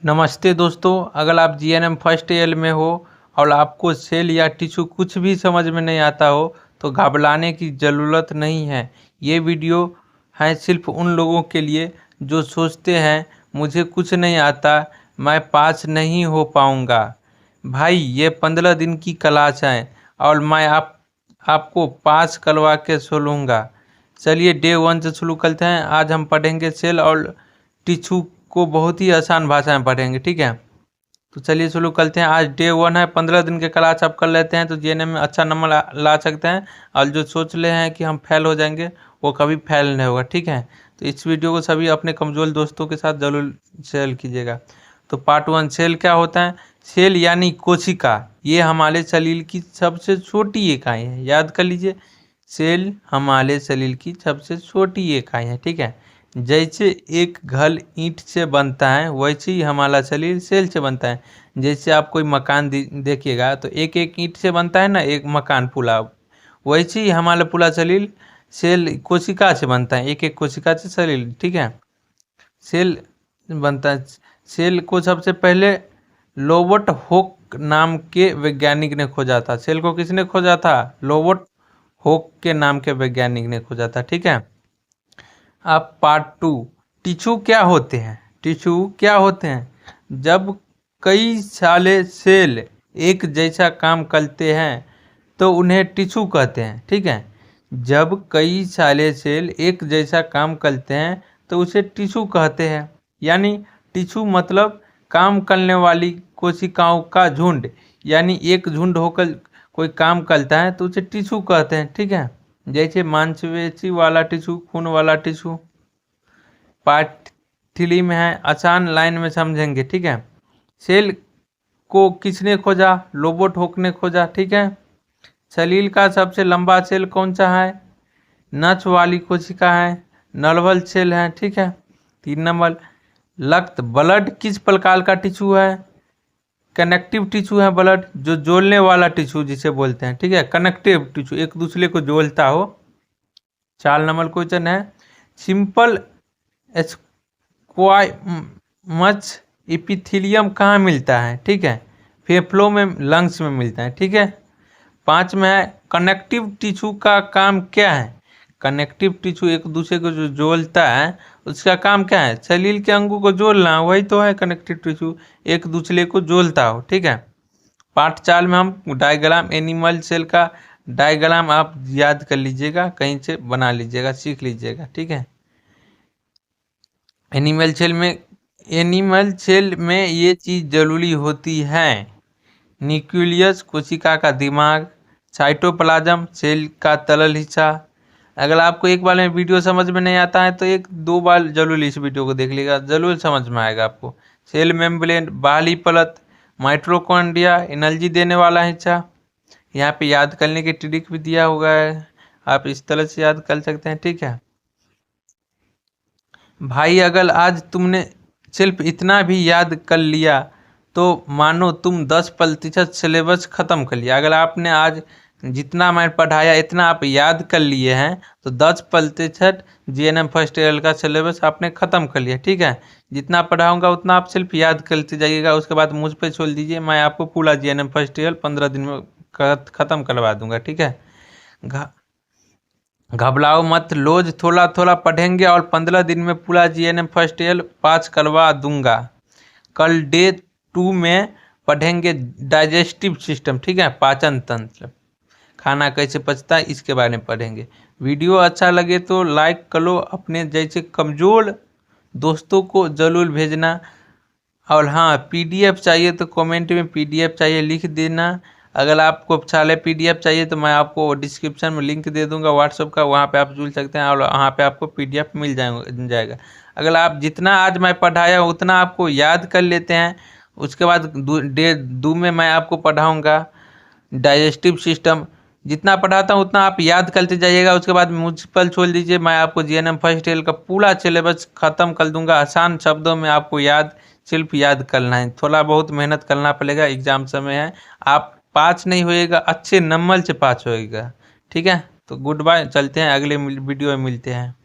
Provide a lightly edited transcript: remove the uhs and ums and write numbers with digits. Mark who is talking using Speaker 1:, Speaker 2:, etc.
Speaker 1: नमस्ते दोस्तों, अगर आप जीएनएम फर्स्ट ईयर में हो और आपको सेल या टिश्यू कुछ भी समझ में नहीं आता हो तो घबराने की ज़रूरत नहीं है। ये वीडियो है सिर्फ उन लोगों के लिए जो सोचते हैं मुझे कुछ नहीं आता, मैं पास नहीं हो पाऊँगा। भाई ये 15 दिन की क्लास है और मैं आपको पास करवा के छोड़ूंगा। चलिए डे 1 से शुरू करते हैं। आज हम पढ़ेंगे सेल और टिश्यू को बहुत ही आसान भाषा में पढ़ेंगे, ठीक है। तो चलिए शुरू करते हैं। आज डे 1 है, 15 दिन के क्लास आप कर लेते हैं तो जीएनएम में अच्छा नंबर ला सकते हैं। और जो सोच ले हैं कि हम फेल हो जाएंगे वो कभी फेल नहीं होगा, ठीक है। तो इस वीडियो को सभी अपने कमज़ोर दोस्तों के साथ जरूर शेयर कीजिएगा। तो पार्ट 1, सेल क्या होता है। सेल यानी कोशिका, ये हमारे शरीर की सबसे छोटी इकाई है। याद कर लीजिए, सेल हमारे शरीर की सबसे छोटी इकाई है, ठीक है। जैसे एक घर ईंट से बनता है वैसे ही हमारा शरीर सेल से बनता है। जैसे आप कोई मकान देखिएगा तो एक एक ईंट से बनता है ना, एक मकान पूरा, वैसे ही हमारा पूरा शरीर सेल कोशिका से बनता है, एक एक कोशिका से शरीर, ठीक है। सेल बनता है। सेल को सबसे पहले रोबर्ट हुक नाम के वैज्ञानिक ने खोजा था। सेल को किसने खोजा था? रोबर्ट हुक के नाम के वैज्ञानिक ने खोजा था, ठीक है। अब पार्ट 2, टिश्यू क्या होते हैं। टिश्यू क्या होते हैं? जब कई सारे सेल एक जैसा काम करते हैं तो उन्हें टिश्यू कहते हैं, ठीक है। जब कई सारे सेल एक जैसा काम करते हैं तो उसे टिश्यू कहते हैं। यानी टिश्यू मतलब काम करने वाली कोशिकाओं का झुंड, यानी एक झुंड होकर कोई काम करता है तो उसे टिश्यू कहते हैं, ठीक है। जैसे मांसपेशी वाला टिश्यू, खून वाला टिश्यू। पार्ट 3 में है, आसान लाइन में समझेंगे, ठीक है। सेल को किसने खोजा? रोबर्ट हुक ने खोजा, ठीक है। शरीर का सबसे लंबा सेल कौन सा है? नस वाली कोशिका है, नर्वल सेल है, ठीक है। 3 नंबर, रक्त ब्लड किस प्रकार का टिश्यू है? कनेक्टिव टिश्यू है ब्लड, जो जोड़ने वाला टिश्यू जिसे बोलते हैं, ठीक है। कनेक्टिव टिश्यू, एक दूसरे को जोड़ता हो। 4 नंबर क्वेश्चन है, सिंपल स्क्वामस एपिथेलियम कहाँ मिलता है? ठीक है, फेफड़ों में, लंग्स में मिलता है, ठीक है। 5 में है, कनेक्टिव टिश्यू का काम क्या है? कनेक्टिव टिश्यू एक दूसरे को जो जोड़ता है उसका काम क्या है? शरीर के अंगों को जोड़ना, वही तो है कनेक्टिव टिश्यू, एक दूसरे को जोड़ता हो, ठीक है। पार्ट 4 में हम डायग्राम, एनिमल सेल का डायग्राम आप याद कर लीजिएगा, कहीं से बना लीजिएगा, सीख लीजिएगा, ठीक है। एनिमल सेल में ये चीज़ जरूरी होती है। न्यूक्लियस कोशिका का दिमाग, साइटोप्लाज्म सेल का तरल हिस्सा। अगर आपको एक बार में वीडियो समझ में नहीं आता है तो 1-2 बार जरूर इस वीडियो को देख लीजिएगा, जरूर समझ में आएगा आपको। सेल मेम्ब्रेन, बाहरी परत, माइटोकॉन्ड्रिया एनर्जी देने वाला हिस्सा। यहाँ पे याद करने की ट्रिक भी दिया हुआ है, आप इस तरह से याद कर सकते हैं, ठीक है भाई। अगर आज तुमने सिर्फ इतना भी याद कर लिया तो मानो तुम 10% सिलेबस ख़त्म कर लिया। अगर आपने आज जितना मैं पढ़ाया इतना आप याद कर लिए हैं तो 10% जीएनएम फर्स्ट ईयर का सिलेबस आपने ख़त्म कर लिया, ठीक है। जितना पढ़ाऊंगा उतना आप सिर्फ याद करते जाइएगा, उसके बाद मुझ पे छोड़ दीजिए, मैं आपको पूरा जीएनएम फर्स्ट ईयर 15 दिन में ख़त्म करवा दूंगा, ठीक है। घबराओ मत, रोज थोड़ा थोड़ा पढ़ेंगे और 15 दिन में पूरा जीएनएम फर्स्ट ईयर पास करवा दूंगा। कल डे 2 में पढ़ेंगे डाइजेस्टिव सिस्टम, ठीक है, पाचन तंत्र, खाना कैसे पचता है इसके बारे में पढ़ेंगे। वीडियो अच्छा लगे तो लाइक करो, अपने जैसे कमज़ोर दोस्तों को ज़रूर भेजना। और हाँ, पीडीएफ चाहिए तो कमेंट में पीडीएफ चाहिए लिख देना। अगर आपको सारे पीडीएफ चाहिए तो मैं आपको डिस्क्रिप्शन में लिंक दे दूंगा व्हाट्सएप का, वहाँ पे आप जुड़ सकते हैं और वहाँ पे आपको पीडीएफ मिल जाएगा। अगर आप जितना आज मैं पढ़ाया उतना आपको याद कर लेते हैं, उसके बाद डे 2 में मैं आपको पढ़ाऊँगा डाइजेस्टिव सिस्टम। जितना पढ़ाता हूँ उतना आप याद करते जाइएगा, उसके बाद मुझ पर छोड़ दीजिए, मैं आपको जीएनएम फर्स्ट ईयर का पूरा सिलेबस ख़त्म कर दूंगा। आसान शब्दों में आपको सिर्फ याद करना है, थोड़ा बहुत मेहनत करना पड़ेगा, एग्जाम समय है। आप पास नहीं होएगा, अच्छे नंबर से पास होएगा, ठीक है। तो गुड बाय, चलते हैं, अगले वीडियो में मिलते हैं।